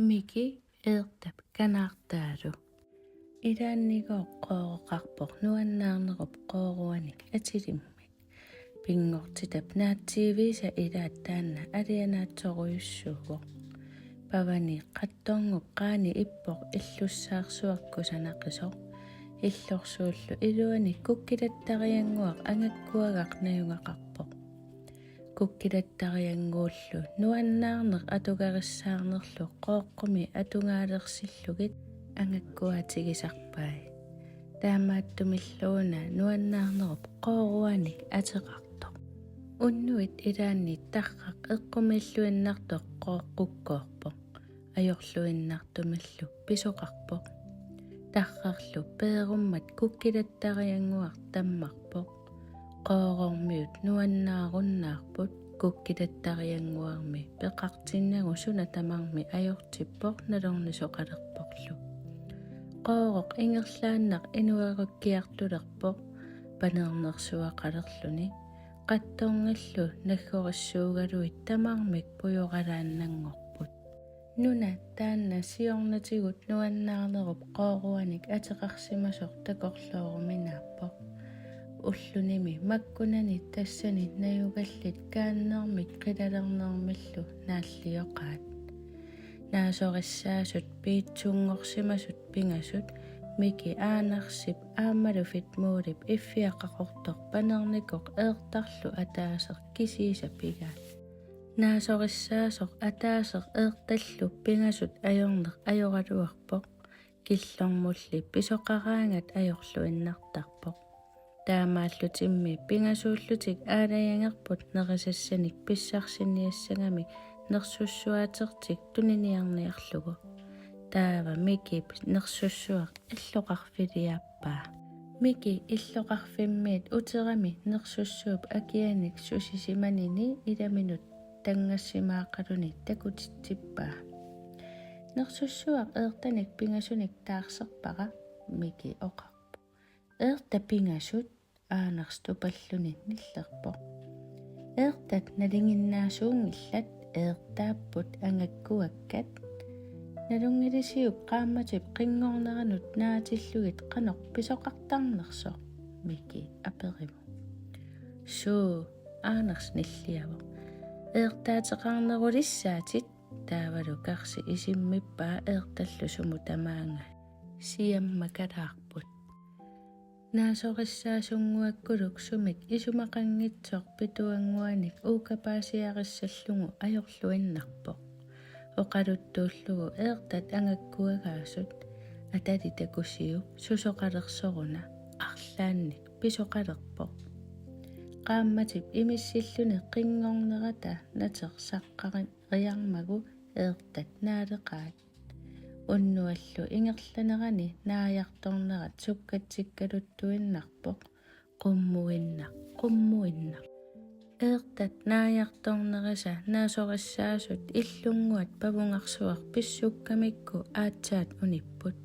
Miki eqtap kanartaalu ilaannigoqqooqarpoq nuannaarnerup qooruanik atilimmik pingortitap naattiivisa ilaattaanna alianaatsoruyussuugoq pavani qattorngup qaani ippoq illussaarsuarkusanaqqisoq illorsuullu iluani kukkilattarianguaq angakkuagaq najungaqarpoq kukkilattarianguullu nuannaarneq atugarissaarnerlu qooqqumi atungaalerсиллугит angakkuatigisarpai taamaattumilluuna nuannaarnerup qooruanik ateqartoq unnuit ilaanni tarraq eqqumilluinnartoq qooqqukkoorpoq ajorluinnartumillu pisoqarpoq tarrarlu peerummat kukkilattarianguaq tammarpoq qoorormiut nuannaarunnаарput kukkilattarianguarmi peqartinnagu suna tamarmi ajortippoq nalornisoqalerpoqlu qooroq ingerlaannaq inuerukkiartulerpoq panernersuaqalerluni qattorngillu naggorissuugaluit tamarmik pujoqalaannanngorput nuna taanna siornatigut nuannaarnerup qooruanik ateqarsimasoq takorlooruminaappoq ullunimi makkunani tassani najugallit kaannermit qilalernermillu naallioqaat naasorissaasut piitsungorsimasut pingasut miki aanersip aamalufit muulip iffiaqaqortoq panernikok eertarlu ataaser kisiisapigaat naasorissaasoq ataaser eertallu pingasut ajorneq ajoraluarpoq killormulli pisoqaraangat ajorluinnartarpoq taamaallutimmi pingasuullutik aalajangerput nerisassanik pissarsinniassangami nersussuatertik tuniniarniarlugu taava miki nersussuaq illoqarfiliappaa miki illoqarfimmiit uterami nersussuup akianik susisimanini ilaminut tangassimaaqaluni takutitsippaa nersussuaq eertanik pingasunik taarserpaqa miki oqarpu eerta pingasut aanerstupalluni nillerpoq eertat nalinginnaasuungillat eertaapput angakkuakkat nalungilisiup qaammatip qinngorneranut naatillugit qanoq pisoqartarnersoq miki aperimu suu aaners nilliavoq eertaateqarnerulissaatit taavalu karsi isimmippaa eertallu sumu tamaanga siammakalaarput naasorissaasunguakkuluk sumik isumaqanngitsoq pituanguanik uukapaasiarissallugu ajorluinnarpoq oqaluttuullugu eertat angakkuagaasut atalitakusiu susoqalersoruna arlaannik pisoqalerpoq qaammatip imissilluni qinngornerata natersaqqariarmagu eertat naaleqaat unnuallu ingerlanerani naajartornerat sukkatsikkaluttuinnarpoq qummuinnaq eertat naajartornerisa naasorissaasut illunguat pavungarsuaq pissukkamikku aatsaat unipput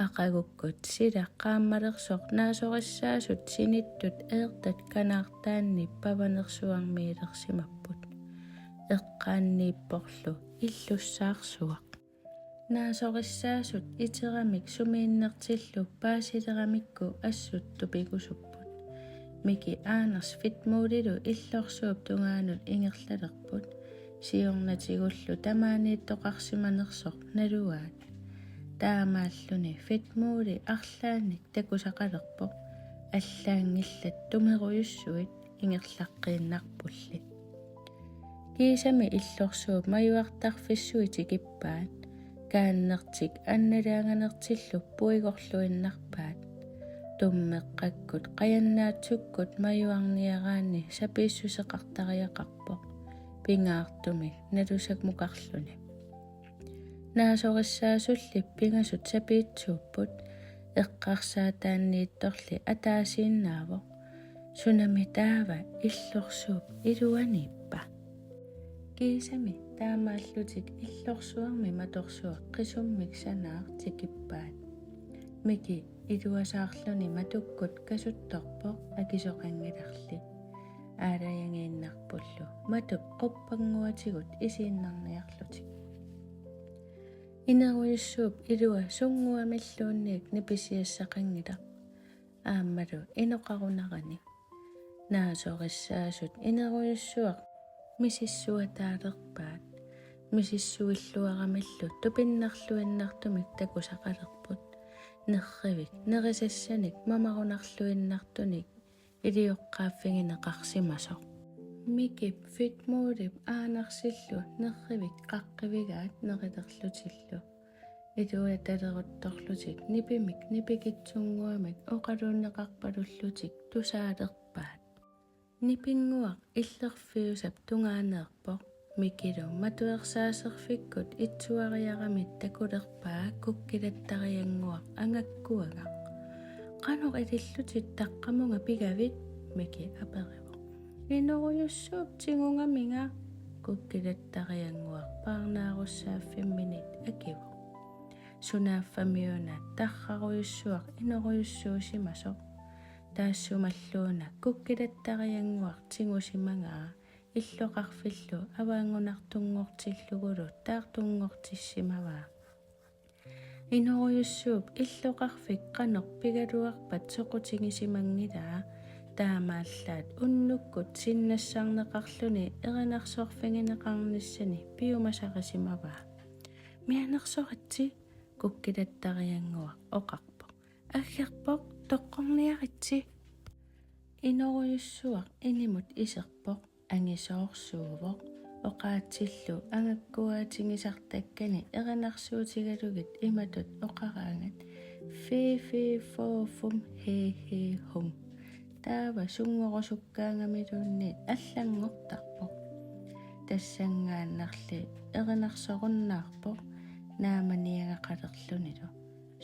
aqagukkut sila qaammalersoq naasorissaasut sinittut eertat kanaartaanni pavanersuarmiilersimapput eqqaanniipporlu illussaarsuaq naasorissaasut iteramik sumiinnertillu paasileramikku assuttupigusupput miki aaners fitmuulilu illorsuup tungaanut ingerlalerput siornatigullu tamaaniittoqarsimanersoq naluaat taamaalluni fitmuuli arlaannik takusaqalerpoq allaangillat tumeruyussuit ingerlaqqinnarpulli kiisami illorsuup majuartarfissuitikippaat kaannertik annalaanganertillu puigorluinnarpaat tummeqqakkut qajannaatsukkut majuarniaraanni sapiissuseqartariaqarpoq pingaartumik nalusakmuqarluni naasorissaasulli pingasut sapiitsuupput eqqarsaataanniittorli ataasiinnaavoq sunami taava illorsuup iluaniippa kiisami taamaallutik illorsuarmi matorsuaq qisummik sanaartikippaat miki iluasaarluni matukkut kasuttorpoq akisoqangilarli aalajangiinnarpullu matup quppanguatigut isiinnarniarlutik Ineruyussuup ilua sunguamilluunniik nipisiassaqanngilaq aammalu inoqarunarani naasoqissaasut ineruyussuaq misissuataalerpaat misissuilluaramallu tupinnarluinnartumik takusaqalerput nerrivik nerisassanik mamarunarluinnartunik ilioqqaaffigineqarsimasoq mikip fitmuulip aanarsillu nerrivik qaqqivigaat nerilerlutillu ituula taleruttorlutik nipimik nipikitsunguamik oqaluunneqarpalullutik tusaalerpaat nipinguaq illerfiusap tungaaneerpoq mikilu matuersaaserfikkut itsuariaramit takulerpaa kukkilattarianguaq angakkuagaq qanoq ilillutit taqqamunga pigavit miki aperivoq inoruyussuup tingungaminga kukkilattarianguaq paarnaarussaaffiminit akivoq sunaaffamiuna tarraruyussuaq inoruyussuusimasoq taassumalluuna kukkilattarianguaq tingusimangaa illoqarfillu avaangunartunngortillugulu taartunngortissimavaa inoruyussuup illoqarfik qanoq pigaluarpat soqutigisimangilaa taamaallaat unnukkut sinnassarneqarluni erinarsoorfingineqarnissani piumasaqasimavaa mianersoritsi kukkilattarianguaq oqarpoq aggiarpoq toqqorniaritsi inoruyussuaq inimut iserpoq angisoorsuuvoq oqaatsillu angakkuaatigisartakkani erinarsuutigalugit imatut oqaraangat fififofum hehehum taava sunngorusukkaangamiluunniit аллангортарпоq тассангааннарли эринарсоруннаарпоq нааманиагақалерлуниlu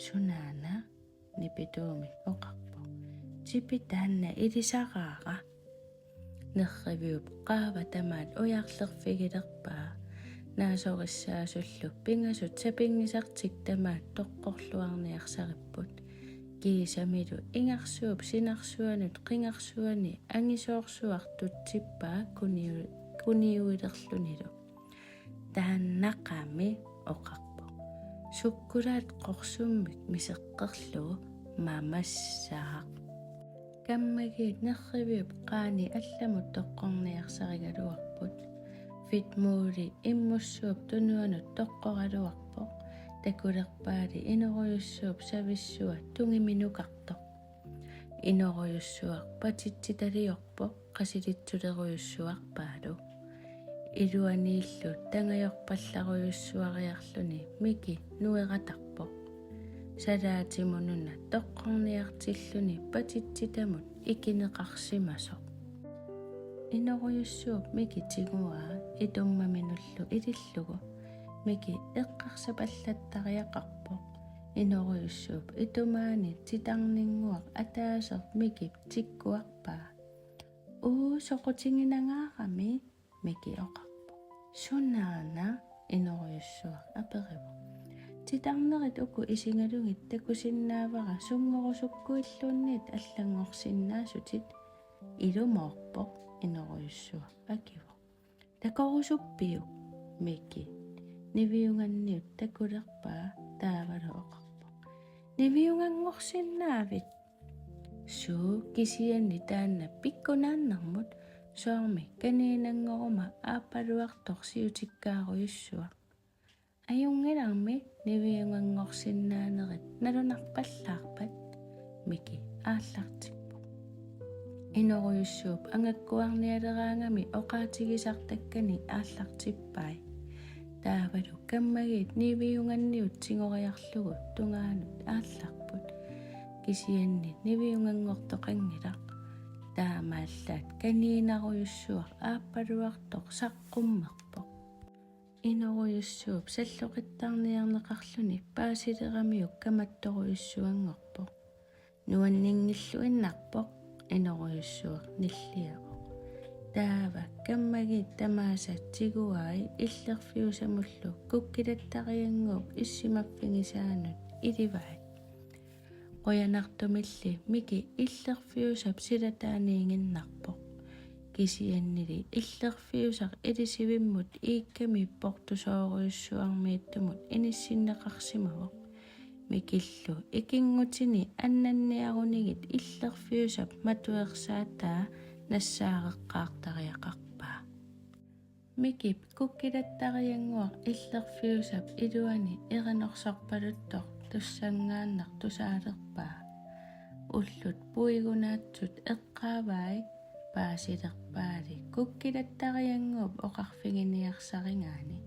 сунаана нипитуумик оқарпоq типитаанна илисараара нерривиуп qaava tamaat ujarlerfigilерпаа наасориссаасуллу пингасут сапингисартик тамаат тоққорлуарниарсариппут кисамилу ингарсууп синарсуанут қингарсуани ангисоорсуартутсиппаа куниуилерлунилу тааннақами оқарпо суккулаат қорсуммик мисеққерлугу мамассаақ каммагиит нерривиуп qaani алламут тоққорниарсаригалуарпут фитмуули иммуссууп тунуанут тоққоралуарпоқ такулерпаали инорuyussuup сависсуа тунгиминукарто инорuyussuaq патитситалиорпоқ қасилитсулерuyussuарпаалу илуанииллу тангайорпалларuyussuариарлуни мики нуератарпоқ салаатимунуна тоққорниартиллуни патитситамут икинеқарсимасоқ инорuyussuup мики тигуаа итуммаминуллу илиллугу мики эққарсапаллаттариақарпоқ инорuyussuup итумаани титарнингуақ атаасер микип тиккуарпаа соқутингинангаарами мики оқарпоқ сунаана инорuyussuaq аперивоқ титарнерит уку исингалугит такусиннаавара сунгорусуккуиллуунниит аллангорсиннаасутит илумоорпоқ инорuyussuaq акивоқ такорусуппиу мики нивиунганниут такулерпаа таавалу оқарпоқ нивиунгангорсиннаавит суу кисианни таанна пиккунааннармут соорми каниинангорума ааппалуарторсиутиккаарuyussuaq аюнгиларми нивиунгангорсиннаанерит налунарпаллаарпат мики ааллартиппоқ инорuyussuup ангаккуарниалераангами оқаатигисартаккани ааллартиппай таавалу каммагиит нивиунганниут сингориарлугу тунгаанут аалларпут кисианни нивиунгангортоқангилақ таамааллаат каниинарuyussuaq ааппалуартоқ саққуммерпоқ инорuyussuup саллоқиттарниарнеқарлуни паасилерамиук каматторuyussuангорпоқ нуаннингиллуиннарпоқ инорuyussuaq ниллиақоқ таава каммагиит тамаасат тигуаи иллерфиусамуллу куккилаттариангууп иссимаппигисаанут иливай qoyanartumilli miki illerfiusap silataaниингиннарpoq kisiannili illerfiusaq ilisivimmut iikkami portusooriussuarmiittumut inissinneqarsimavuq mikillu ikinngutini annanniarunigit illerfiusap matuersaataa nassaareqqaartariaqarpaa mikip kukkilattarianguaq illerfiusap iluani iqanorsorpaluttoq tussangaannaq tusaalerpaa ullut puigunaatsut eqqaavai paasilerpaali kukkilattarianguup oqarfiginiarsaringaani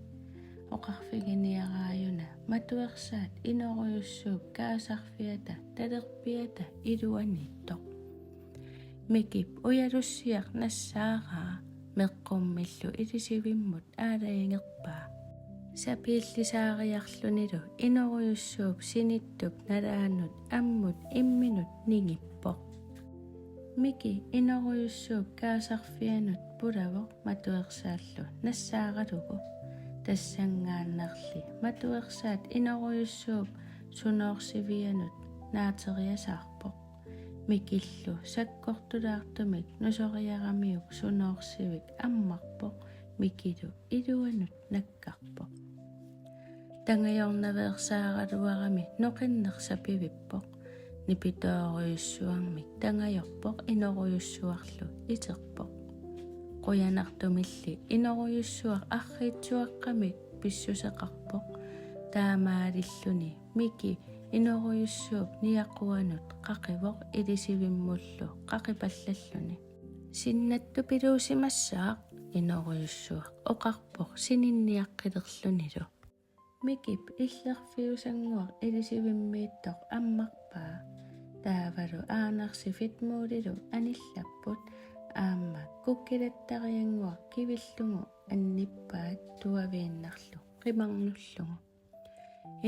oqarfiginiaraayuna matuersaat inoruyussuup kaasarfiata talerpiata iluaniittoq mikip uyalussiaq nassaaraa meqqummillu ilisivimmut aalaingerpaa sapiillisaariarlunilu inoruyussuup sinittup nalaannut ammut imminut ningippoq miki inoruyussuup kaasarfianut pulavoq matuersaallu nassaaralugu tassangaannarli matuersaat inoruyussuup sunoorsivianut naateriasaarpoq mikillu sakkortulaartumik nusoriaramiuk sunoorsivik ammarpoq mikilu iluanut nakkarpoq tangajornaveersaaraluarami noqinnersapivippoq nipitooruyussuarmik tangajorpoq inoruyussuarlu iterpoq quyanartumilli inoruyussuaq arriitsuaqqamik pissuseqarpoq taamaalilluni miki inoruyussuup niaquanut qaqivoq ilisivimullu qaqipallalluni sinnattu piluusimassaaq inoruyussuaq oqarpoq sininniaqqilerlunilu mikip illerfiusanguaq ilisivimmiittoq ammarpaa taavalu aanarsi fitmuulilu anillapput aamma kukkilattarianguaq kivillungu annippaat tuaviinnarlu qimarnullugu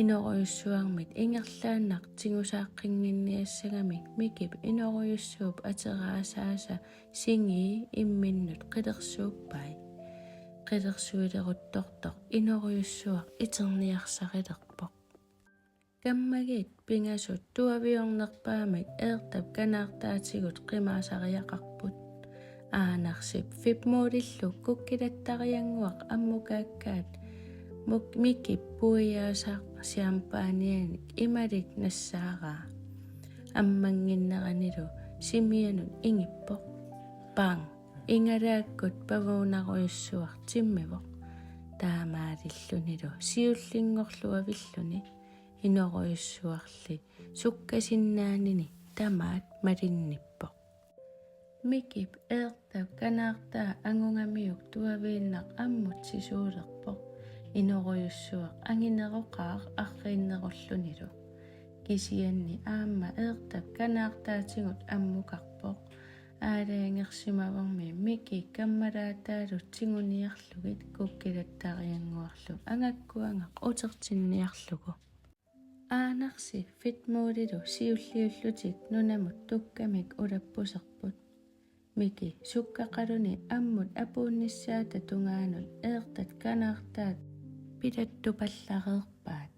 inoruyussuarmit ingerlaannaq tingusaaqqinnginniassagamik mikip inoruyussuup ateraasaasa singii imminnut qilersuuppai qilersuileruttortoq inoruyussuaq iterniarsarilerpoq kammagit pingasut tuaviornerpaamik eertap kanaartaatigut qimaasariaqarput aanarsip fipmuulillu kukkilattarianguaq ammukaakkaat mikip puiyaasaq siampaanianik imalik nassaaraa ammanginneranilu simianut ingippoq pang ingalaakkut pavuunaruyussuaq timmivoq taamaalillunilu siullingorluavilluni inoruyussuarli sukkasinnaanini tamaat malinnippoq mikip eertap kanaartaa angungamiuk tuaviinnaq ammut sisuulerpoq inoruyussuaq angineroqaaq arriinnerullunilu kisianni aamma eertap kanaartaatigut ammukarpoq aalaangersimavormi miki kammalaataalut tinguniarlugit kukkilattarianguarlu angakkuangaq utertinniarlugu aanarsi fitmuulilu siulliullutik nunamut tukkamik ulappuserput miki sukkaqaluni ammut apuunnissaata tungaanut eertat kanaartaat pilattupallaqeerpaat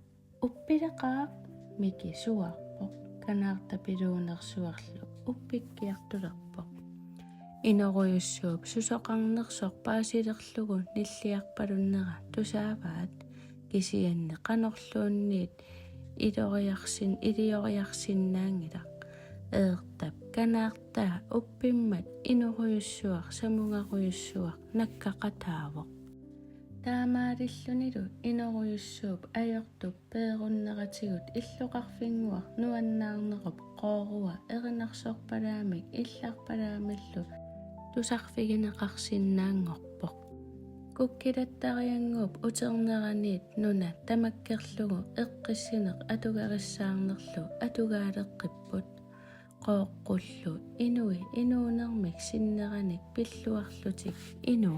uppileqaaq miki suarpoq kanaarta piluunersuarlu uppikkiartulerpoq inoruyussuup susoqarnersoq paasilerlugu nilliarpalunnera tusaavaat kisianni qanorluunniit ilioriarsinnaangilaq eertap kanaartaa uppimmat inoruyussuaq samungaruyussuaq nakkaqataavoq taamaalillunilu inoruyussuup ajortup peerunneratigut illuqarfinguaq nuannaarnerup qoorua erinarsorpalaamik illarpalaamillu tusarfigineqarsinnaangorpoq kukkilattarianguup uterneraniit nuna tamakkerlugu eqqissineq atugarissaarnerlu atugaaleqqipput qooqqullu inui inuunermik sinneranik pilluarlutik inu